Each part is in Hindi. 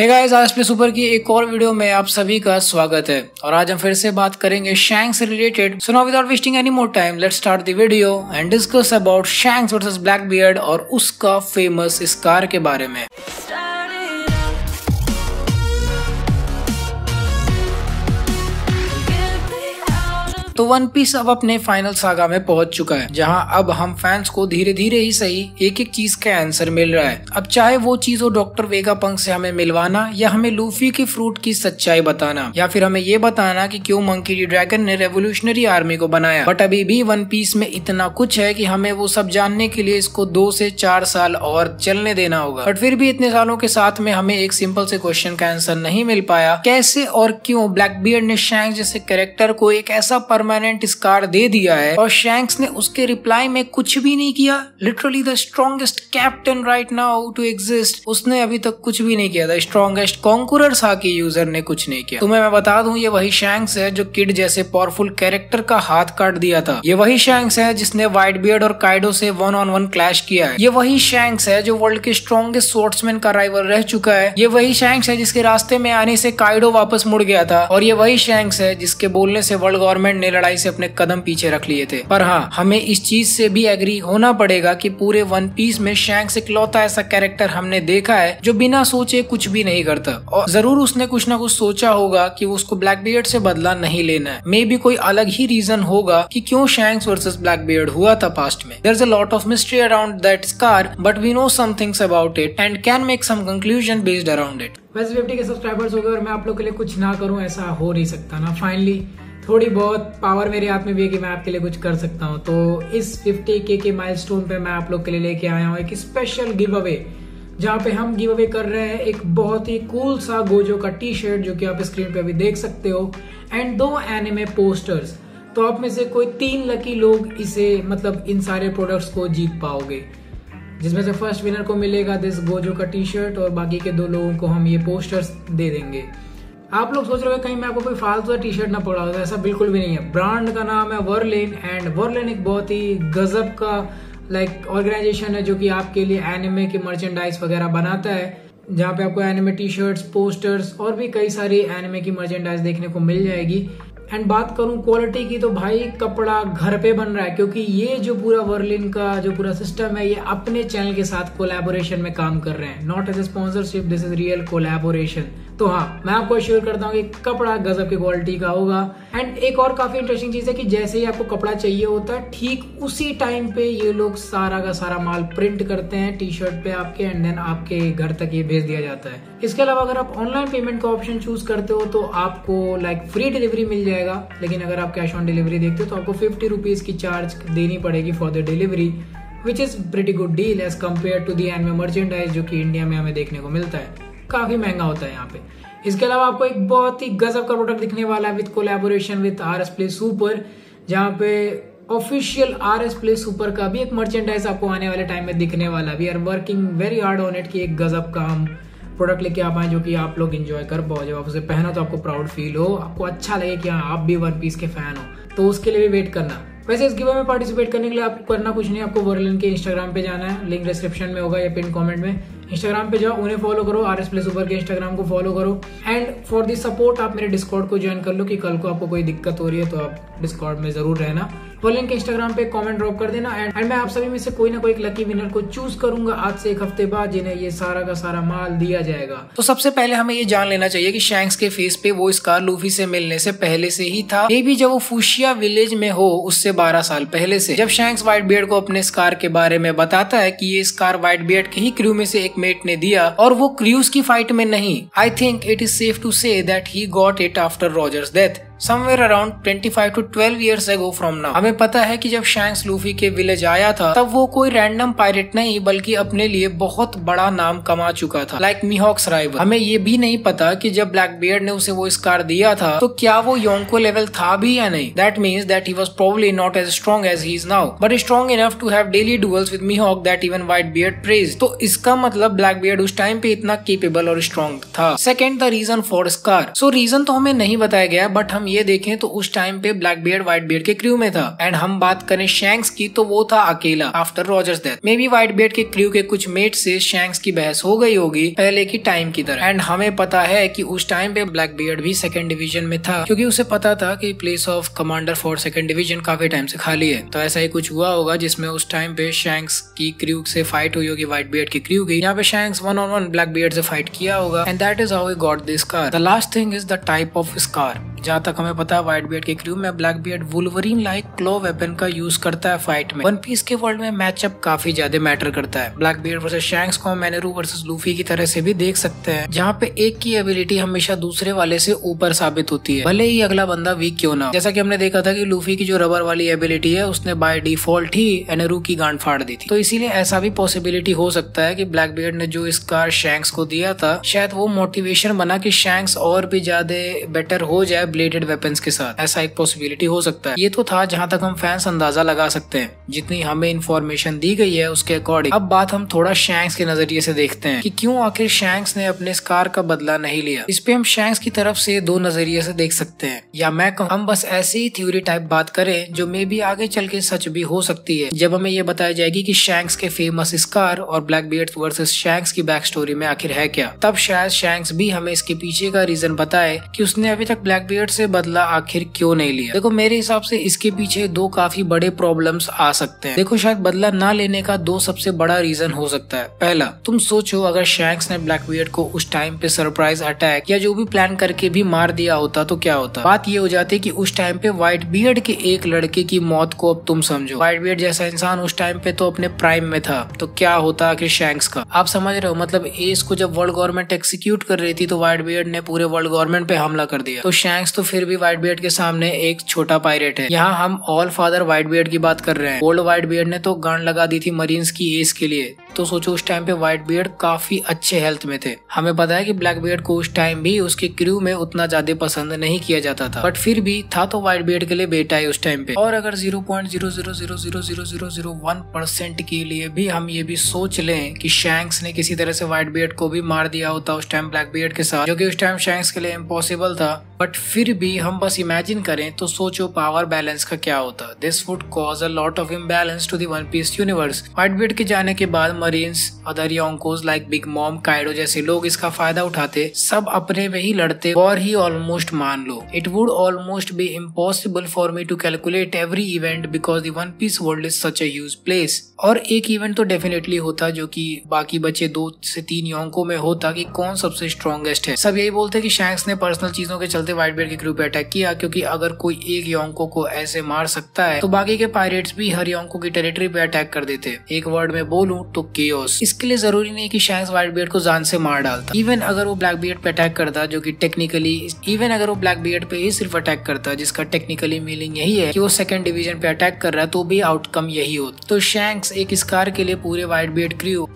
हे गाइस, आज प्ले सुपर की एक और वीडियो में आप सभी का स्वागत है और आज हम फिर से बात करेंगे शैंक्स से related. So now without wasting any more time, let's start the video and discuss about Shanks versus Blackbeard और उसका फेमस स्कार के बारे में। तो वन पीस अब अपने फाइनल सागा में पहुंच चुका है, जहां अब हम फैंस को धीरे धीरे ही सही एक एक चीज का आंसर मिल रहा है। अब चाहे वो चीज हो डॉक्टर वेगापंक से हमें मिलवाना, या हमें लूफी की फ्रूट की सच्चाई बताना, या फिर हमें ये बताना कि क्यों मंकी डी ड्रैगन ने रेवोल्यूशनरी आर्मी को बनाया। बट अभी भी वन पीस में इतना कुछ है कि हमें वो सब जानने के लिए इसको 2 से 4 साल और चलने देना होगा। बट फिर भी इतने सालों के साथ में हमें एक सिंपल से क्वेश्चन का आंसर नहीं मिल पाया, कैसे और क्यों ब्लैकबियर्ड ने शैंक्स जैसे कैरेक्टर को एक ऐसा परमानेंट स्कार दे दिया है और शैंक्स ने उसके रिप्लाई में कुछ भी नहीं किया। Literally the strongest captain right now to exist, उसने अभी तक कुछ भी नहीं किया। The strongest conqueror haki user ने कुछ नहीं किया। तुम्हें मैं बता दूं, ये वही शैंक्स है जो किड जैसे पावरफुल कैरेक्टर का हाथ काट दिया था। ये वही शैंक्स है जिसने व्हाइट बियर्ड और काइडो से 1-on-1 क्लैश किया है। ये वही शैंक्स है जो वर्ल्ड के स्ट्रॉन्गेस्ट स्वॉर्ड्समैन का राइवल रह चुका है। ये वही शैंक्स है जिसके रास्ते में आने से काइडो वापस मुड़ गया था। और ये वही शैंक्स है जिसके बोलने से वर्ल्ड गवर्नमेंट ने लड़ाई से अपने कदम पीछे रख लिए थे। पर हाँ, हमें इस चीज से भी एग्री होना पड़ेगा कि पूरे वन पीस में शैंक्स इकलौता ऐसा कैरेक्टर हमने देखा है जो बिना सोचे कुछ भी नहीं करता। और जरूर उसने कुछ ना कुछ सोचा होगा कि उसको ब्लैकबियर्ड से बदला नहीं लेना है। मे बी कोई अलग ही रीजन होगा कि क्यों शैंक्स वर्सेस ब्लैकबियर्ड हुआ था पास्ट में। There is a lot of mystery around that scar, but we know some things about it and can make some conclusion based around it. वैसे 50 के सब्सक्राइबर्स हो गए और मैं आप लोग के लिए कुछ ना करूं, ऐसा हो नहीं सकता ना। फाइनली थोड़ी बहुत पावर मेरे हाथ में भी है कि मैं आपके लिए कुछ कर सकता हूं। तो इस 50K के माइलस्टोन पे मैं आप लोग के लिए लेके आया हूं एक स्पेशल गिव अवे, जहां पे हम गिव अवे कर रहे हैं एक बहुत ही कूल सा गोजो का टी शर्ट, जो कि आप स्क्रीन पे अभी देख सकते हो, एंड 2 एनिमे पोस्टर्स। तो आप में से कोई 3 लकी लोग इसे मतलब इन सारे प्रोडक्ट्स को जीत पाओगे, जिसमें से फर्स्ट विनर को मिलेगा दिस गोजो का टी शर्ट और बाकी के 2 लोगों को हम ये पोस्टर्स दे देंगे। आप लोग सोच रहे हो कहीं मैं आपको कोई फालतू टी शर्ट ना पड़ा हो, ऐसा बिल्कुल भी नहीं है। ब्रांड का नाम है वर्लिन, एंड वर्लिन एक बहुत ही गजब का ऑर्गेनाइजेशन है जो कि आपके लिए एनिमे के मर्चेंडाइज वगैरह बनाता है, जहाँ पे आपको एनिमे टी शर्ट्स, पोस्टर्स और भी कई सारी एनिमे की मर्चेंडाइज देखने को मिल जाएगी। एंड बात करूं क्वालिटी की, तो भाई कपड़ा घर पे बन रहा है, क्योंकि ये जो पूरा वर्लिन का जो पूरा सिस्टम है ये अपने चैनल के साथ कोलैबोरेशन में काम कर रहे हैं। Not as a sponsorship, this is real collaboration. तो हाँ, मैं आपको अश्योर करता हूँ कि कपड़ा गजब की क्वालिटी का होगा। एंड एक और काफी इंटरेस्टिंग चीज है कि जैसे ही आपको कपड़ा चाहिए होता है, ठीक उसी टाइम पे ये लोग सारा का सारा माल प्रिंट करते हैं टी शर्ट पे आपके, एंड देन आपके घर तक ये भेज दिया जाता है। इसके अलावा अगर आप ऑनलाइन पेमेंट का ऑप्शन चूज करते हो तो आपको फ्री डिलीवरी मिल जाएगा, लेकिन अगर आप कैश ऑन डिलीवरी देखते हो तो आपको 50 रुपीज की चार्ज देनी पड़ेगी for the delivery, which is pretty good deal as compare to the anime merchandise जो कि इंडिया में हमें देखने को मिलता है। काफी महंगा होता है यहाँ पे। इसके अलावा आपको एक बहुत ही गजब का प्रोडक्ट दिखने वाला है with collaboration with RS play super, जहाँ पे ऑफिशियल आरएस प्ले सुपर का भी एक मर्चेंडाइज आपको आने वाले टाइम में दिखने वाला। We are working very hard on it कि एक गजब का हम प्रोडक्ट लेके आ पाए जो कि आप लोग एंजॉय कर पाओ। जब आप उसे पहनो तो आपको प्राउड फील हो, आपको अच्छा लगे कि हाँ आप भी वन पीस के फैन हो, तो उसके लिए भी वेट करना। वैसे इस गिव में पार्टिसिपेट करने के लिए आपको करना कुछ नहीं, आपको वर्लिन के इंस्टाग्राम पे जाना है, लिंक डिस्क्रिप्शन में होगा या पिन कमेंट में। इंस्टाग्राम पे जाओ, उन्हें फॉलो करो, आरएस प्ले सुपर के इंस्टाग्राम को फॉलो करो, एंड फॉर दी सपोर्ट आप मेरे डिस्कॉर्ड को ज्वाइन कर लो कि कल को आपको कोई दिक्कत हो रही है तो आप डिस्कॉर्ड में जरूर रहना। वर्लिन के इंस्टाग्राम पे कमेंट ड्रॉप कर देना, एंड मैं आप सभी में से कोई ना कोई एक लकी विनर को चूज करूंगा आज से 1 हफ्ते बाद, जिन्हें ये सारा का सारा माल दिया जाएगा। तो सबसे पहले हमें ये जान लेना चाहिए कि शैंक्स के फेस पे वो स्कार लूफी से मिलने से पहले से ही था, ये भी जब वो फुशिया विलेज में हो उससे 12 साल पहले से। जब शैंक्स व्हाइट बियर्ड को अपने स्कार के बारे में बताता है कि ये स्कार व्हाइट बियर्ड के ही क्रू में से एक मेट ने दिया और वो क्रूज की फाइट में नहीं। I think it is safe to say that he got it after Rogers death somewhere around 25 to 12 years ago from now। हमें पता है कि जब शैंक्स लूफी के विलेज आया था तब वो कोई रैंडम पायरेट नहीं बल्कि अपने लिए बहुत बड़ा नाम कमा चुका था, लाइक मीहॉक्स राइवल। हमें ये भी नहीं पता कि जब ब्लैकबियर्ड ने उसे वो स्कार दिया था तो क्या वो योंको लेवल था भी या नहीं। That means that he was probably not as strong as he is now, but strong enough to have daily duels with Mihawk that even Whitebeard praise. तो इसका मतलब ब्लैकबियर्ड उस टाइम पे इतना केपेबल और स्ट्रॉन्ग था। Second, the reason for scar. So reason तो हमें नहीं बताया गया, बट हम ये देखें तो उस टाइम पे ब्लैक बियर्ड व्हाइट बियर्ड के क्रू में था। एंड हम बात करें शैंक्स की तो वो था अकेला after Rogers death. May be white beard के क्रू के कुछ मेट से शैंक्स की बहस हो गई होगी पहले की टाइम की तरह। एंड हमें पता है कि उस टाइम पे ब्लैक बियर्ड भी सेकंड डिवीजन में था, क्योंकि उसे पता था कि place of commander for second division काफी टाइम से खाली है। तो ऐसा ही कुछ हुआ होगा जिसमें उस टाइम पे शैंक्स की क्रू से फाइट हुई होगी व्हाइट बियर्ड की क्रू की। यहाँ पे शैंक्स 1-on-1 ब्लैक बियर्ड से फाइट किया होगा। And that is how he got this scar. The last thing is the type of scar. जहाँ तक हमें पता है व्हाइट बियर्ड के क्रू में ब्लैक बियर्ड वुल्वरीन लाइक क्लो वेपन का यूज करता है फाइट में। वन पीस के वर्ल्ड में मैचअप काफी ज्यादा मैटर करता है। ब्लैक बियर्ड वर्सेस शैंक्स को मैनेरू वर्सेस लूफी की तरह से भी देख सकते हैं, जहाँ पे एक की एबिलिटी हमेशा दूसरे वाले से ऊपर साबित होती है, भले ही अगला बंदा वीक क्यों ना हो। जैसा कि हमने देखा था कि लूफी की जो रबर वाली एबिलिटी है उसने बाय डिफॉल्ट ही एनेरू की गांड फाड़ दी थी। तो इसीलिए ऐसा भी पॉसिबिलिटी हो सकता है कि ब्लैक बियर्ड ने जो स्कार शैंक्स को दिया था शायद वो मोटिवेशन बना कि शैंक्स और भी ज्यादा बेटर हो जाए ब्लेडेड वेपन्स के साथ। ऐसा एक पॉसिबिलिटी हो सकता है। ये तो था जहाँ तक हम फैंस अंदाजा लगा सकते हैं। जितनी हमें इन्फॉर्मेशन दी गई है उसके अकॉर्डिंग अब बात हम थोड़ा शैंक्स के नजरिए से देखते हैं कि क्यों आखिर शैंक्स ने अपने स्कार का बदला नहीं लिया। इस पे हम शैंक्स की तरफ से दो नजरिए से देख सकते हैं, या मैं कहूँ हम बस ऐसे ही थ्योरी टाइप बात करें जो मे बी आगे चल के सच भी हो सकती है, जब हमें ये बताया जाएगी कि शैंक्स के फेमस स्कार और ब्लैक बियर्ड वर्सेस शैंक्स की बैक स्टोरी में आखिर है क्या। तब शायद शैंक्स भी हमें इसके पीछे का रीजन बताए कि उसने अभी तक ब्लैक बियर्ड से बदला आखिर क्यों नहीं लिया। देखो मेरे हिसाब से इसके पीछे दो काफी बड़े प्रॉब्लम्स आ सकते हैं। देखो शायद बदला ना लेने का दो सबसे बड़ा रीजन हो सकता है। पहला, तुम सोचो अगर शैंक्स ने ब्लैक बियर्ड को उस टाइम पे सरप्राइज अटैक या जो भी प्लान करके भी मार दिया होता तो क्या होता। बात ये हो जाती कि उस टाइम पे व्हाइट बियर्ड के एक लड़के की मौत को अब तुम समझो। व्हाइट बियर्ड जैसा इंसान उस टाइम पे तो अपने प्राइम में था, तो क्या होता आखिर शैंक्स का। आप समझ रहे हो, मतलब एस को जब वर्ल्ड गवर्नमेंट एक्सिक्यूट कर रही थी तो व्हाइट बियर्ड ने पूरे वर्ल्ड गवर्नमेंट पे हमला कर दिया। तो शैंक्स तो फिर भी व्हाइट बियर्ड के सामने एक छोटा पायरेट है। यहाँ हम ऑल फादर व्हाइट बियर्ड की बात कर रहे हैं। ओल्ड व्हाइट बियर्ड ने तो गांड लगा दी थी मरीन्स की एस के लिए। तो सोचो उस टाइम पे व्हाइट बियर्ड काफी अच्छे हेल्थ में थे। हमें पता है कि ब्लैक बियर्ड को उस टाइम भी उसके क्रू में उतना ज्यादा पसंद नहीं किया जाता था, बट फिर भी था तो व्हाइट बियर्ड के लिए बेटा है उस टाइम पे। और अगर 0.0000001% के लिए भी हम ये भी सोच लें कि शैंक्स ने किसी तरह से व्हाइट बियर्ड को भी मार दिया होता उस टाइम ब्लैक बियर्ड के साथ, जो कि उस टाइम शैंक्स के लिए इम्पॉसिबल था, बट फिर भी हम बस इमेजिन करें तो सोचो पावर बैलेंस का क्या होता। This would cause a lot of imbalance to the One Piece universe. Whitebeard के जाने के बाद marines, other Yonkos like Big Mom, Kaido जैसे लोग इसका फायदा उठाते, सब अपने में ही लड़ते और ही ऑलमोस्ट मान लो it would almost be impossible for me to calculate every event because the One Piece world is such a huge place. और एक इवेंट तो डेफिनेटली होता जो कि बाकी बचे 2 से 3 योंकों में होता कि कौन सबसे स्ट्रॉन्गेस्ट है। सब यही बोलते कि शैंक्स ने पर्सनल चीजों के चलते व्हाइट बियर्ड के क्रू पे अटैक किया, क्योंकि अगर कोई एक योंको को ऐसे मार सकता है तो बाकी के पायरेट्स भी हर योंको की टेरिटरी पे अटैक कर देते। एक वर्ड में बोलूं तो केओस। इसके लिए जरूरी नहीं कि शैंक्स व्हाइट बियर्ड को जान से मार डालता। इवन अगर वो ब्लैक बियर्ड पे अटैक करता, जो कि टेक्निकली अगर वो ब्लैक बियर्ड पे ही सिर्फ अटैक करता, जिसका टेक्निकली मीनिंग यही है कि वो सेकंड डिवीजन पे अटैक कर रहा है, तो भी आउटकम यही होता। तो शैंक्स एक स्कार के लिए पूरे व्हाइट बियर्ड क्रू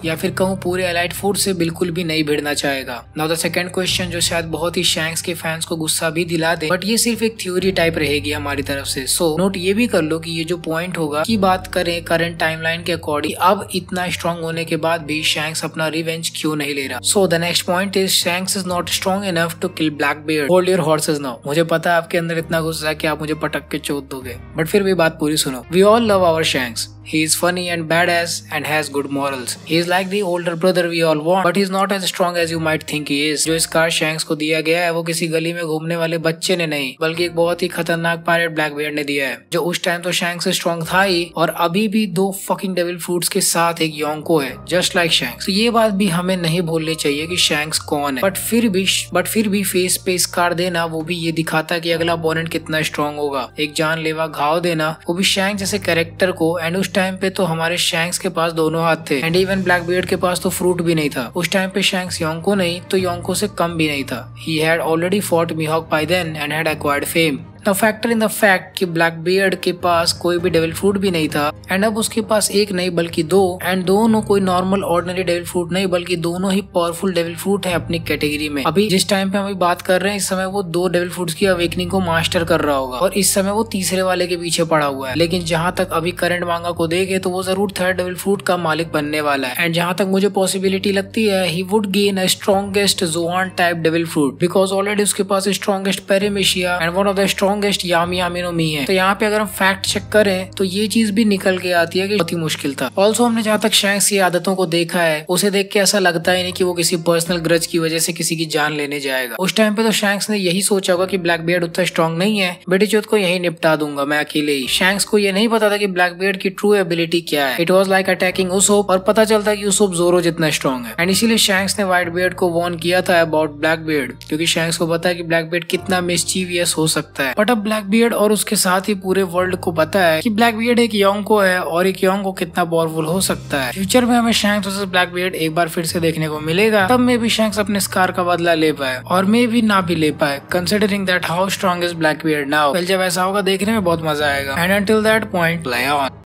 या फिर कहूँ पूरे एलाइड फोर्स से बिल्कुल भी नहीं भिड़ना चाहेगा। नाउ द सेकंड क्वेश्चन जो शायद बहुत ही शैंक्स के फैंस को गुस्सा भी दिला दे, बट ये सिर्फ एक थ्योरी टाइप रहेगी हमारी तरफ से। सो नोट ये भी कर लो कि ये जो पॉइंट होगा की बात करें करंट टाइमलाइन के अकॉर्डिंग, अब इतना स्ट्रॉन्ग होने के बाद भी शैंक्स अपना रिवेंज क्यों नहीं ले रहा। So the next point is Shanks is not strong enough to kill Blackbeard. Hold your horses now. मुझे पता है आपके अंदर इतना गुस्सा है कि आप मुझे पटक के चोट दोगे, बट फिर भी बात पूरी सुनो। We all love our Shanks. He is funny and badass and has good morals. He is like the older brother we all want, but he is not as strong as you might think he is. जो स्कार शैंक्स को दिया गया है वो किसी गली में घूमने वाले बच्चे ने नहीं, बल्कि एक बहुत ही खतरनाक पायरेट ब्लैक बियर्ड ने दिया है, जो उस टाइम तो शैंक्स से स्ट्रॉन्ग था ही, और अभी भी 2 फकिंग डेविल फ्रूट्स के साथ एक योंको है जस्ट लाइक शैंक्स। तो ये बात भी हमें नहीं भूलनी चाहिए कि शैंक्स कौन है, बट फिर भी फेस पे स्कार देना वो भी ये दिखाता है कि अगला अपोनेंट कितना स्ट्रॉन्ग होगा। एक जानलेवा घाव देना वो भी शैंक्स जैसे कैरेक्टर को, एंड उस टाइम पे तो हमारे शैंक्स के पास दोनों हाथ थे, एंड इवन ब्लैक बियर्ड के पास तो फ्रूट भी नहीं था। उस टाइम पे शैंक्स योंको नहीं तो योंको से कम भी नहीं था। He had already fought Mihawk by then and had acquired fame. The factor in the fact कि ब्लैक बियर्ड के पास कोई भी डेविल फ्रूट भी नहीं था एंड अब उसके पास एक नहीं बल्कि दो, एंड दोनों कोई नॉर्मल ऑर्डिनरी डेविल फ्रूट नहीं बल्कि दोनों ही पावरफुल डेविल फ्रूट है अपनी कैटेगरी में। अभी जिस टाइम पे हम बात कर रहे हैं इस समय वो दो डेविल फ्रूट्स की अवेकनिंग को मास्टर कर रहा होगा और इस समय वो तीसरे वाले के पीछे पड़ा हुआ है। लेकिन जहां तक अभी करंट मांगा को देखे तो वो जरूर थर्ड डेविल फ्रूट का मालिक बनने वाला है। एंड जहां तक मुझे पॉसिबिलिटी लगती है he would gain a strongest Zoan type devil fruit because already उसके पास strongest Paramecia and one of the strongest Yami Yami no mi है। तो यहाँ पे अगर हम फैक्ट चेक करें तो ये चीज भी निकल के आती है कि बहुत ही मुश्किल था। ऑल्सो हमने जहाँ तक शैंक्स की आदतों को देखा है उसे देख के ऐसा लगता ही नहीं कि वो किसी पर्सनल ग्रज की वजह से किसी की जान लेने जाएगा। उस टाइम पे तो शैंक्स ने यही सोचा होगा कि ब्लैक बियर्ड उतना स्ट्रॉन्ग नहीं है, बेटी चौथ को यही निपटा दूंगा मैं अकेले ही। शैंक्स को ये नहीं पता था कि ब्लैक बियर्ड की ट्रू एबिलिटी क्या है। It was like attacking Usopp और पता चलता है कि उसोप जोरो जितना स्ट्रॉन्ग है। एंड इसीलिए शैंक्स ने व्हाइट बियर्ड को वार्न किया था अबाउट ब्लैक बियर्ड क्योंकि शैंक्स को पता है कि ब्लैक बियर्ड कितना मिस्चीवियस हो सकता है। बट अब ब्लैक बियर्ड और उसके साथ ही पूरे वर्ल्ड को पता है कि ब्लैक बियर्ड एक योंको है और एक योंको कितना पावरफुल हो सकता है। फ्यूचर में हमें शैंक्स वर्सेस ब्लैक बियर्ड एक बार फिर से देखने को मिलेगा, तब मे भी शैंक्स अपने स्कार का बदला ले पाए और मे भी ना भी ले पाए considering that how strong is black beard now. जब ऐसा होगा देखने में बहुत मजा आएगा। And until that point play on.